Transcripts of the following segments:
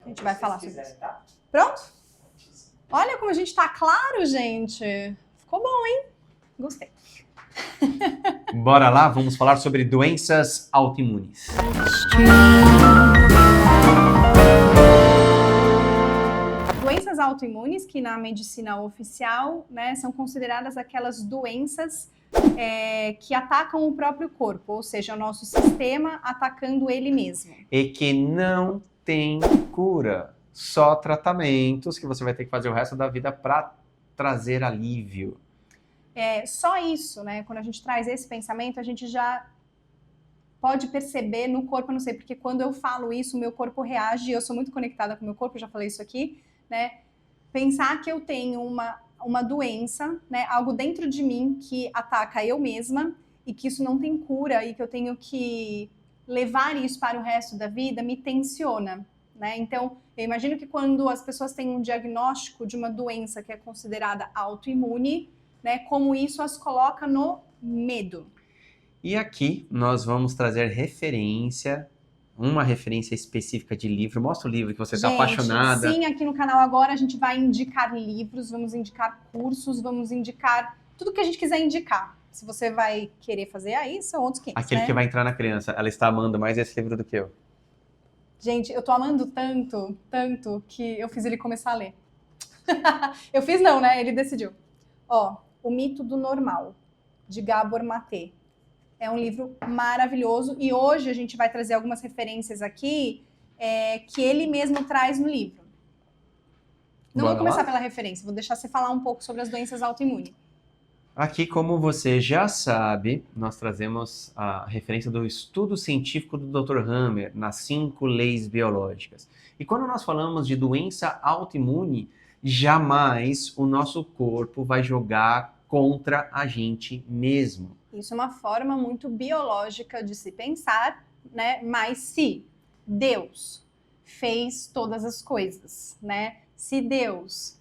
A gente vai falar sobre isso. Tá? Pronto? Olha como a gente tá claro, gente. Ficou bom, hein? Gostei. Bora lá, vamos falar sobre doenças autoimunes. Doenças autoimunes, que na medicina oficial, né, são consideradas aquelas doenças que atacam o próprio corpo, ou seja, o nosso sistema atacando ele mesmo. E que não tem cura, só tratamentos que você vai ter que fazer o resto da vida para trazer alívio. Só isso, né? Quando a gente traz esse pensamento, a gente já pode perceber no corpo, eu não sei, porque quando eu falo isso, o meu corpo reage, eu sou muito conectada com o meu corpo, eu já falei isso aqui, né? Pensar que eu tenho uma doença, né? Algo dentro de mim que ataca eu mesma e que isso não tem cura e que eu tenho que levar isso para o resto da vida, me tensiona, né? Então, eu imagino que quando as pessoas têm um diagnóstico de uma doença que é considerada autoimune, né? Como isso as coloca no medo. E aqui nós vamos trazer uma referência específica de livro. Mostra o livro que você está apaixonada. Sim, aqui no canal agora a gente vai indicar livros, vamos indicar cursos, vamos indicar tudo que a gente quiser indicar. Se você vai querer fazer aí, são outros 500, Aquele, né, que vai entrar na criança. Ela está amando mais esse livro do que eu. Gente, eu tô amando tanto, que eu fiz ele começar a ler. Eu fiz não, né? Ele decidiu. Ó, O Mito do Normal, de Gabor Maté. É um livro maravilhoso e hoje a gente vai trazer algumas referências aqui que ele mesmo traz no livro. Não vou começar pela referência, vou deixar você falar um pouco sobre as doenças autoimunes. Aqui, como você já sabe, nós trazemos a referência do estudo científico do Dr. Hammer nas 5 leis biológicas. E quando nós falamos de doença autoimune, jamais o nosso corpo vai jogar contra a gente mesmo. Isso é uma forma muito biológica de se pensar, né? Mas se Deus fez todas as coisas, né? Se Deus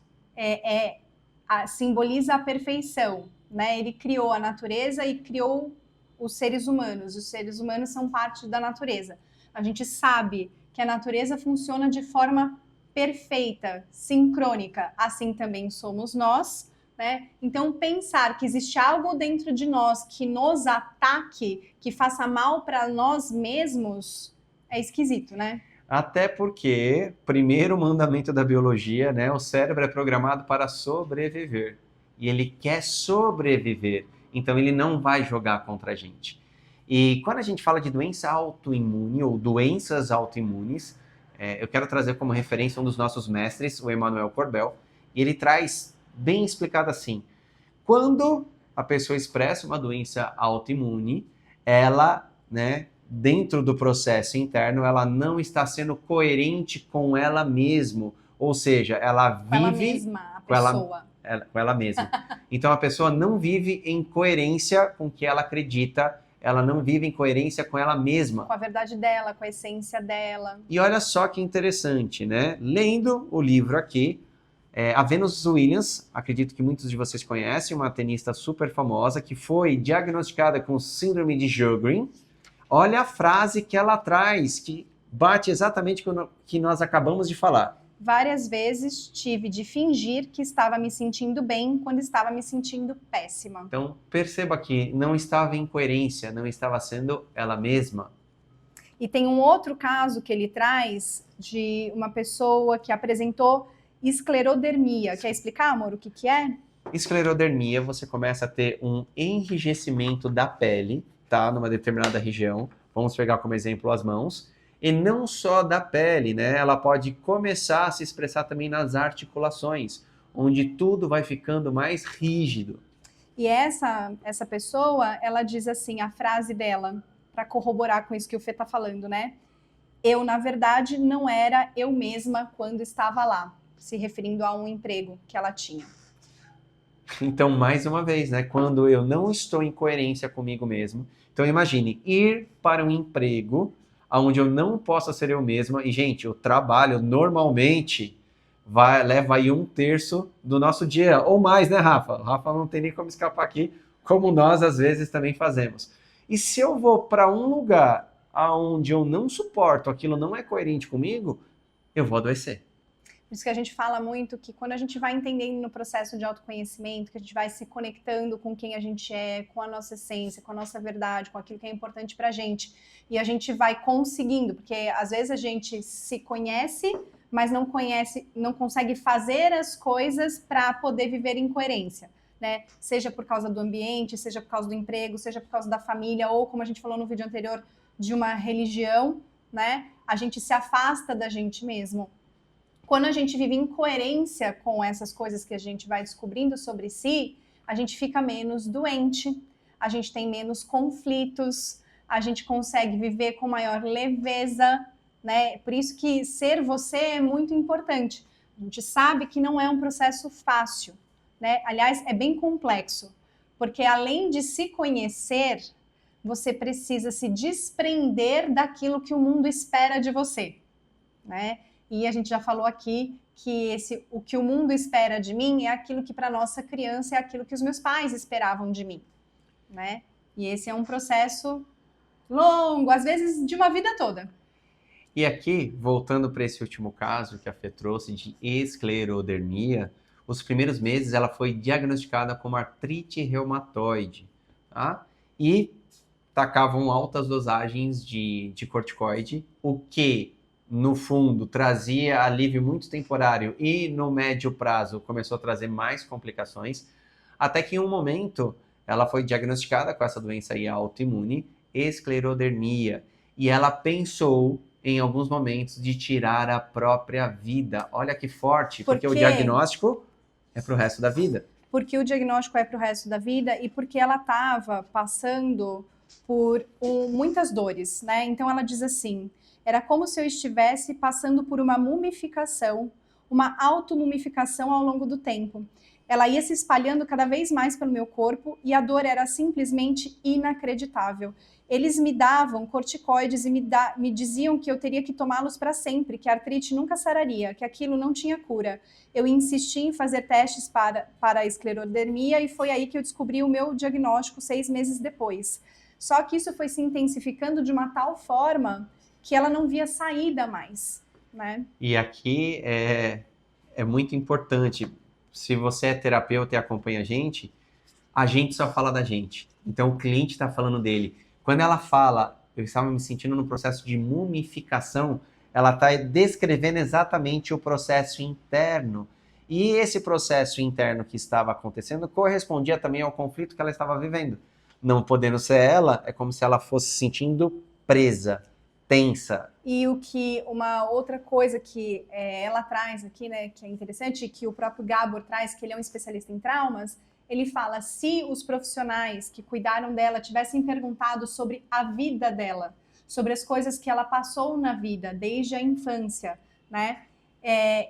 simboliza a perfeição, né? Ele criou a natureza e criou os seres humanos. Os seres humanos são parte da natureza. A gente sabe que a natureza funciona de forma perfeita, sincrônica. Assim também somos nós. Né? Então, pensar que existe algo dentro de nós que nos ataque, que faça mal para nós mesmos, é esquisito, né? Até porque, primeiro mandamento da biologia, né? O cérebro é programado para sobreviver. E ele quer sobreviver. Então, ele não vai jogar contra a gente. E quando a gente fala de doença autoimune ou doenças autoimunes, eu quero trazer como referência um dos nossos mestres, o Emmanuel Corbel, e ele traz bem explicado assim: quando a pessoa expressa uma doença autoimune, ela, né, dentro do processo interno, ela não está sendo coerente com ela mesma, ou seja, ela vive... Com ela mesma, a pessoa. Com ela mesma. Então a pessoa não vive em coerência com o que ela acredita, ela não vive em coerência com ela mesma. Com a verdade dela, com a essência dela. E olha só que interessante, né? Lendo o livro aqui, a Venus Williams, acredito que muitos de vocês conhecem, uma tenista super famosa, que foi diagnosticada com síndrome de Sjögren. Olha a frase que ela traz, que bate exatamente com o que nós acabamos de falar. Várias vezes tive de fingir que estava me sentindo bem quando estava me sentindo péssima. Então, perceba que não estava em coerência, não estava sendo ela mesma. E tem um outro caso que ele traz de uma pessoa que apresentou esclerodermia. Quer explicar, amor, o que é? Esclerodermia, você começa a ter um enrijecimento da pele, tá? Numa determinada região. Vamos pegar como exemplo as mãos. E não só da pele, né? Ela pode começar a se expressar também nas articulações, onde tudo vai ficando mais rígido. E essa pessoa, ela diz assim, a frase dela, para corroborar com isso que o Fê tá falando, né? Eu, na verdade, não era eu mesma quando estava lá, se referindo a um emprego que ela tinha. Então, mais uma vez, né? Quando eu não estou em coerência comigo mesmo. Então, imagine, ir para um emprego onde eu não possa ser eu mesma. E, gente, o trabalho normalmente leva aí 1/3 do nosso dia, ou mais, né, Rafa? O Rafa não tem nem como escapar aqui, como nós, às vezes, também fazemos. E se eu vou para um lugar onde eu não suporto, aquilo não é coerente comigo, eu vou adoecer. Por isso que a gente fala muito que quando a gente vai entendendo no processo de autoconhecimento, que a gente vai se conectando com quem a gente é, com a nossa essência, com a nossa verdade, com aquilo que é importante pra gente, e a gente vai conseguindo, porque às vezes a gente se conhece, mas não conhece, não consegue fazer as coisas para poder viver em coerência, né? Seja por causa do ambiente, seja por causa do emprego, seja por causa da família, ou como a gente falou no vídeo anterior, de uma religião, né? A gente se afasta da gente mesmo. Quando a gente vive em coerência com essas coisas que a gente vai descobrindo sobre si, a gente fica menos doente, a gente tem menos conflitos, a gente consegue viver com maior leveza, né? Por isso que ser você é muito importante. A gente sabe que não é um processo fácil, né? Aliás, é bem complexo, porque além de se conhecer, você precisa se desprender daquilo que o mundo espera de você, né? E a gente já falou aqui que o que o mundo espera de mim é aquilo que para nossa criança é aquilo que os meus pais esperavam de mim, né? E esse é um processo longo, às vezes de uma vida toda. E aqui, voltando para esse último caso que a Fê trouxe de esclerodermia, os primeiros meses ela foi diagnosticada como artrite reumatoide, tá? E tacavam altas dosagens de corticoide, o que no fundo trazia alívio muito temporário e no médio prazo começou a trazer mais complicações, até que em um momento ela foi diagnosticada com essa doença aí autoimune, esclerodermia, e ela pensou em alguns momentos de tirar a própria vida. Olha que forte, porque o diagnóstico é para o resto da vida. Porque o diagnóstico é para o resto da vida e porque ela estava passando por muitas dores, né? Então ela diz assim: era como se eu estivesse passando por uma mumificação, uma automumificação ao longo do tempo. Ela ia se espalhando cada vez mais pelo meu corpo e a dor era simplesmente inacreditável. Eles me davam corticoides e me diziam que eu teria que tomá-los para sempre, que a artrite nunca sararia, que aquilo não tinha cura. Eu insisti em fazer testes para a esclerodermia e foi aí que eu descobri o meu diagnóstico 6 meses depois. Só que isso foi se intensificando de uma tal forma que ela não via saída mais, né? E aqui é muito importante, se você é terapeuta e acompanha a gente só fala da gente. Então o cliente está falando dele. Quando ela fala, eu estava me sentindo no processo de mumificação, ela está descrevendo exatamente o processo interno. E esse processo interno que estava acontecendo correspondia também ao conflito que ela estava vivendo. Não podendo ser ela, é como se ela fosse se sentindo presa, tensa. E uma outra coisa que ela traz aqui, né, que é interessante, que o próprio Gabor traz, que ele é um especialista em traumas, ele fala, se os profissionais que cuidaram dela tivessem perguntado sobre a vida dela, sobre as coisas que ela passou na vida, desde a infância, né,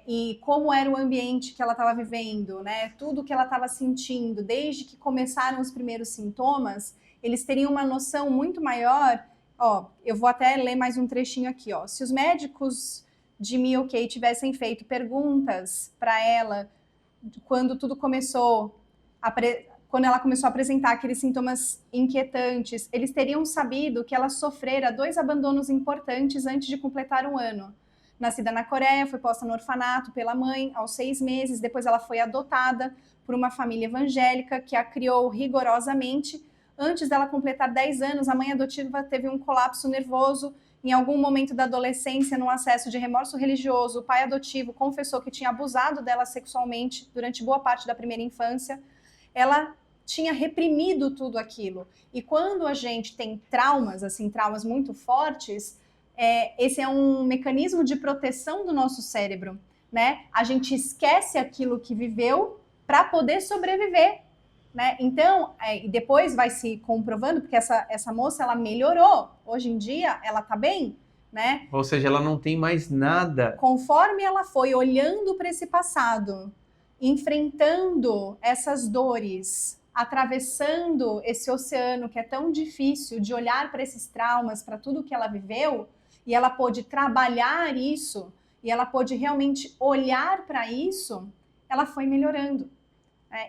e como era o ambiente que ela estava vivendo, né, tudo que ela estava sentindo, desde que começaram os primeiros sintomas, eles teriam uma noção muito maior. Ó, eu vou até ler mais um trechinho aqui, ó. Se os médicos de Miyokei tivessem feito perguntas para ela quando tudo começou, quando ela começou a apresentar aqueles sintomas inquietantes, eles teriam sabido que ela sofrera 2 abandonos importantes antes de completar 1 ano. Nascida na Coreia, foi posta no orfanato pela mãe aos 6 meses, depois ela foi adotada por uma família evangélica que a criou rigorosamente. Antes dela completar 10 anos, a mãe adotiva teve um colapso nervoso. Em algum momento da adolescência, num acesso de remorso religioso, o pai adotivo confessou que tinha abusado dela sexualmente durante boa parte da primeira infância. Ela tinha reprimido tudo aquilo. E quando a gente tem traumas, assim, traumas muito fortes, esse é um mecanismo de proteção do nosso cérebro, né? A gente esquece aquilo que viveu para poder sobreviver. Né? Então, depois vai se comprovando, porque essa moça, ela melhorou. Hoje em dia, ela tá bem, né? Ou seja, ela não tem mais nada. Conforme ela foi olhando para esse passado, enfrentando essas dores, atravessando esse oceano que é tão difícil de olhar para esses traumas, para tudo que ela viveu, e ela pôde trabalhar isso, e ela pôde realmente olhar para isso, ela foi melhorando.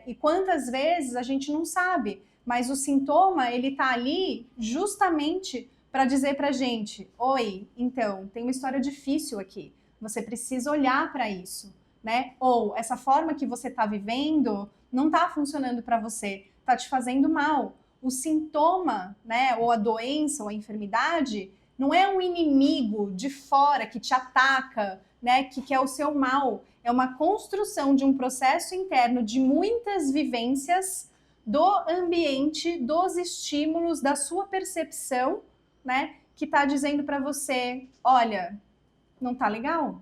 E quantas vezes a gente não sabe, mas o sintoma, ele tá ali justamente para dizer pra gente, oi, então, tem uma história difícil aqui. Você precisa olhar para isso, né? Ou essa forma que você está vivendo não está funcionando para você, está te fazendo mal. O sintoma, né, ou a doença ou a enfermidade não é um inimigo de fora que te ataca, né, que quer o seu mal. É uma construção de um processo interno de muitas vivências do ambiente, dos estímulos, da sua percepção, né, que está dizendo para você, olha, não tá legal,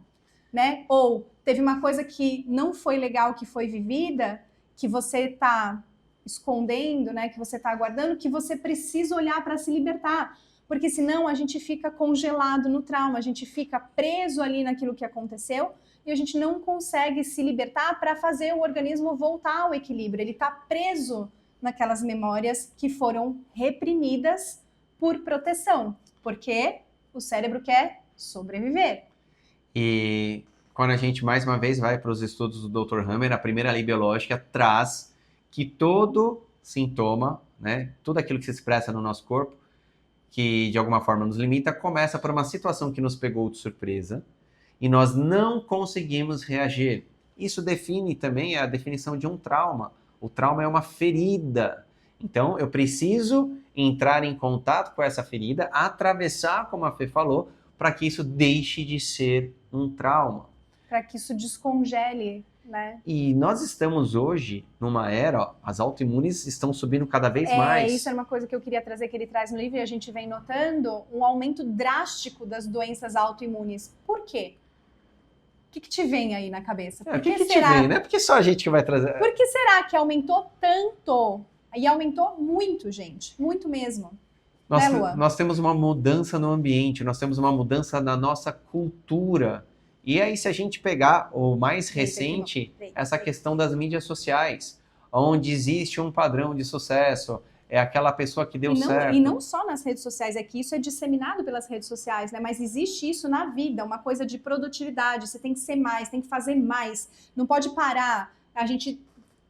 né? Ou teve uma coisa que não foi legal que foi vivida, que você tá escondendo, né, que você tá guardando, que você precisa olhar para se libertar. Porque senão a gente fica congelado no trauma, a gente fica preso ali naquilo que aconteceu e a gente não consegue se libertar para fazer o organismo voltar ao equilíbrio. Ele está preso naquelas memórias que foram reprimidas por proteção, porque o cérebro quer sobreviver. E quando a gente mais uma vez vai para os estudos do Dr. Hammer, a primeira lei biológica traz que todo sintoma, né, tudo aquilo que se expressa no nosso corpo, que de alguma forma nos limita, começa por uma situação que nos pegou de surpresa e nós não conseguimos reagir. Isso define também a definição de um trauma. O trauma é uma ferida. Então, eu preciso entrar em contato com essa ferida, atravessar, como a Fê falou, para que isso deixe de ser um trauma. Para que isso descongele, né? E nós estamos hoje numa era, ó, as autoimunes estão subindo cada vez mais. Isso era uma coisa que eu queria trazer, que ele traz no livro, e a gente vem notando um aumento drástico das doenças autoimunes. Por quê? O que te vem aí na cabeça? O que te vem, né? Porque só a gente que vai trazer. Por que será que aumentou tanto? E aumentou muito, gente. Muito mesmo. Nós temos uma mudança no ambiente, nós temos uma mudança na nossa cultura. E aí, se a gente pegar o mais recente, essa questão das mídias sociais, onde existe um padrão de sucesso, é aquela pessoa que deu certo. E não só nas redes sociais, é que isso é disseminado pelas redes sociais, né? Mas existe isso na vida, uma coisa de produtividade, você tem que ser mais, tem que fazer mais, não pode parar. A gente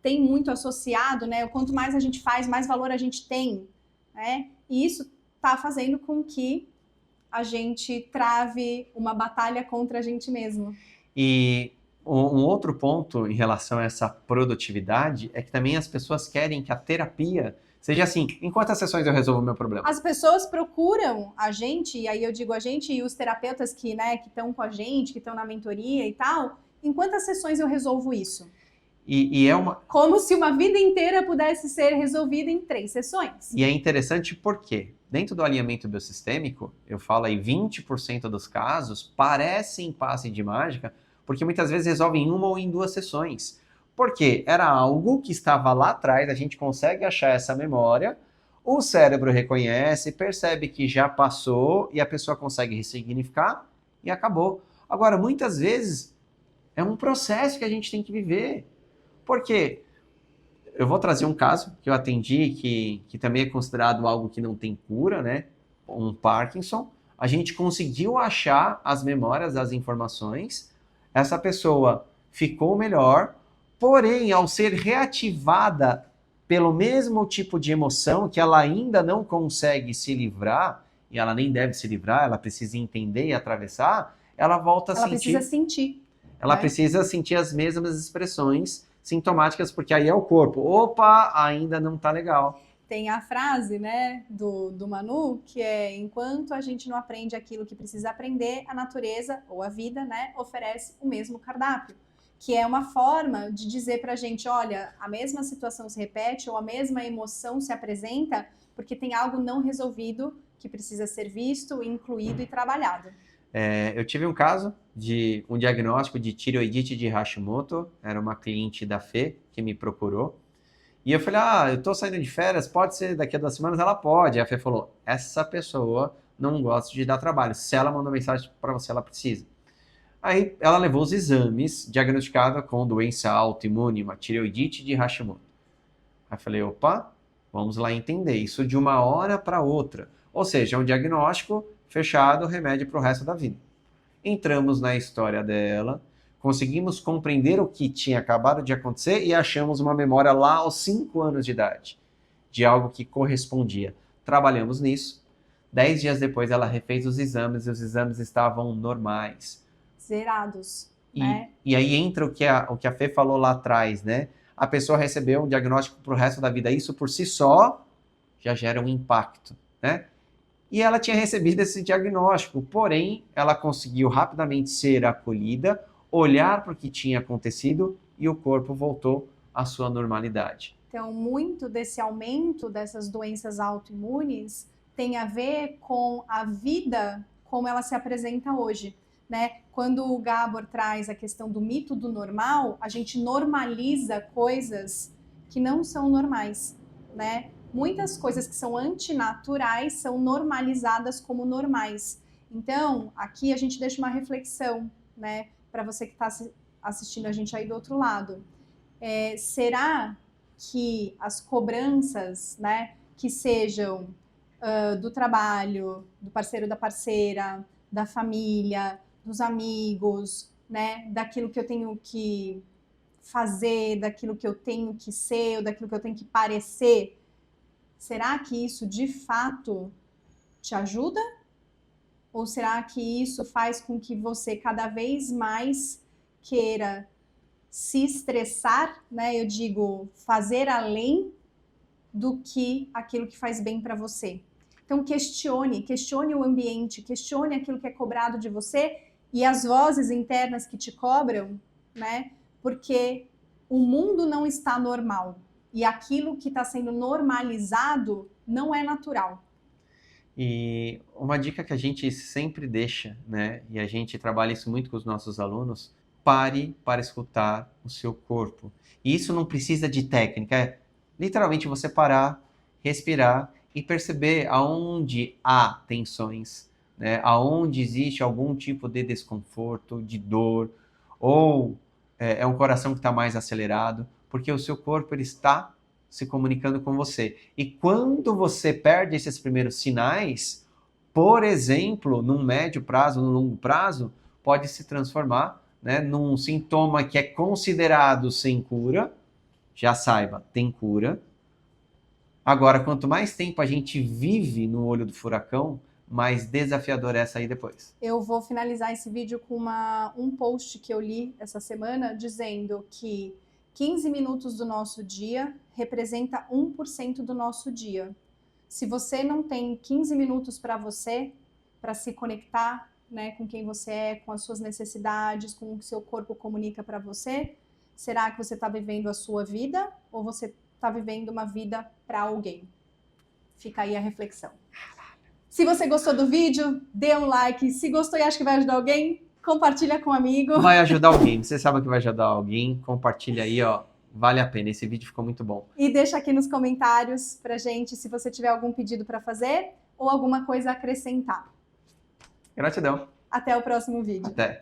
tem muito associado, né? Quanto mais a gente faz, mais valor a gente tem, né? E isso está fazendo com que a gente trave uma batalha contra a gente mesmo. E um outro ponto em relação a essa produtividade é que também as pessoas querem que a terapia seja assim, em quantas sessões eu resolvo o meu problema? As pessoas procuram a gente, e aí eu digo a gente e os terapeutas que, né, que estão com a gente, que estão na mentoria e tal, em quantas sessões eu resolvo isso? E é uma... Como se uma vida inteira pudesse ser resolvida em 3 sessões. E é interessante porque, dentro do alinhamento biosistêmico, eu falo aí 20% dos casos parecem passe de mágica, porque muitas vezes resolvem em 1 ou em 2 sessões. Porque era algo que estava lá atrás, a gente consegue achar essa memória, o cérebro reconhece, percebe que já passou e a pessoa consegue ressignificar e acabou. Agora, muitas vezes, é um processo que a gente tem que viver. Por quê? Eu vou trazer um caso que eu atendi, que também é considerado algo que não tem cura, né? Um Parkinson. A gente conseguiu achar as memórias, as informações. Essa pessoa ficou melhor, porém, ao ser reativada pelo mesmo tipo de emoção que ela ainda não consegue se livrar, e ela nem deve se livrar, ela precisa entender e atravessar, ela volta a sentir. Ela precisa sentir. Ela precisa sentir as mesmas expressões sintomáticas, porque aí é o corpo. Opa, ainda não tá legal. Tem a frase, né, do Manu, que é: enquanto a gente não aprende aquilo que precisa aprender, a natureza, ou a vida, né, oferece o mesmo cardápio. Que é uma forma de dizer pra gente, olha, a mesma situação se repete, ou a mesma emoção se apresenta, porque tem algo não resolvido que precisa ser visto, incluído e trabalhado. Eu tive um caso de um diagnóstico de tireoidite de Hashimoto, era uma cliente da Fê que me procurou, e eu falei, eu tô saindo de férias, pode ser daqui a 2 semanas? Ela pode. E a Fê falou, essa pessoa não gosta de dar trabalho, se ela mandou mensagem para você, ela precisa. Aí ela levou os exames, diagnosticada com doença autoimune, uma tireoidite de Hashimoto. Aí eu falei, opa, vamos lá entender, isso de uma hora para outra. Ou seja, é um diagnóstico fechado, remédio para o resto da vida. Entramos na história dela, conseguimos compreender o que tinha acabado de acontecer e achamos uma memória lá aos 5 anos de idade, de algo que correspondia. Trabalhamos nisso. 10 dias depois ela refez os exames e os exames estavam normais. zerados, E, né? e aí entra o que a Fê falou lá atrás, né? A pessoa recebeu um diagnóstico para o resto da vida. Isso por si só já gera um impacto, né? E ela tinha recebido esse diagnóstico, porém, ela conseguiu rapidamente ser acolhida, olhar para o que tinha acontecido e o corpo voltou à sua normalidade. Então, muito desse aumento dessas doenças autoimunes tem a ver com a vida como ela se apresenta hoje, né? Quando o Gabor traz a questão do mito do normal, a gente normaliza coisas que não são normais, né? Muitas coisas que são antinaturais são normalizadas como normais. Então, aqui a gente deixa uma reflexão, né? Para você que está assistindo a gente aí do outro lado. Será que as cobranças, né, que sejam do trabalho, do parceiro da parceira, da família, dos amigos, né, daquilo que eu tenho que fazer, daquilo que eu tenho que ser, ou daquilo que eu tenho que parecer, será que isso de fato te ajuda? Ou será que isso faz com que você cada vez mais queira se estressar, né? Eu digo, fazer além do que aquilo que faz bem para você. Então questione o ambiente, questione aquilo que é cobrado de você e as vozes internas que te cobram, né? Porque o mundo não está normal e aquilo que está sendo normalizado não é natural. E uma dica que a gente sempre deixa, né? E a gente trabalha isso muito com os nossos alunos: pare para escutar o seu corpo. E isso não precisa de técnica, é literalmente você parar, respirar e perceber aonde há tensões, né? Aonde existe algum tipo de desconforto, de dor, ou é um coração que está mais acelerado, porque o seu corpo ele está se comunicando com você. E quando você perde esses primeiros sinais, por exemplo, num médio prazo, num longo prazo, pode se transformar, né, num sintoma que é considerado sem cura. Já saiba, tem cura. Agora, quanto mais tempo a gente vive no olho do furacão, mais desafiador é sair depois. Eu vou finalizar esse vídeo com um post que eu li essa semana dizendo que 15 minutos do nosso dia representa 1% do nosso dia. Se você não tem 15 minutos para você, para se conectar, né, com quem você é, com as suas necessidades, com o que seu corpo comunica para você, será que você está vivendo a sua vida ou você está vivendo uma vida para alguém? Fica aí a reflexão. Se você gostou do vídeo, dê um like. Se gostou e acha que vai ajudar alguém, compartilha com um amigo. Vai ajudar alguém. Você sabe que vai ajudar alguém. Compartilha aí, ó. Vale a pena. Esse vídeo ficou muito bom. E deixa aqui nos comentários pra gente se você tiver algum pedido para fazer ou alguma coisa a acrescentar. Gratidão. Até o próximo vídeo. Até.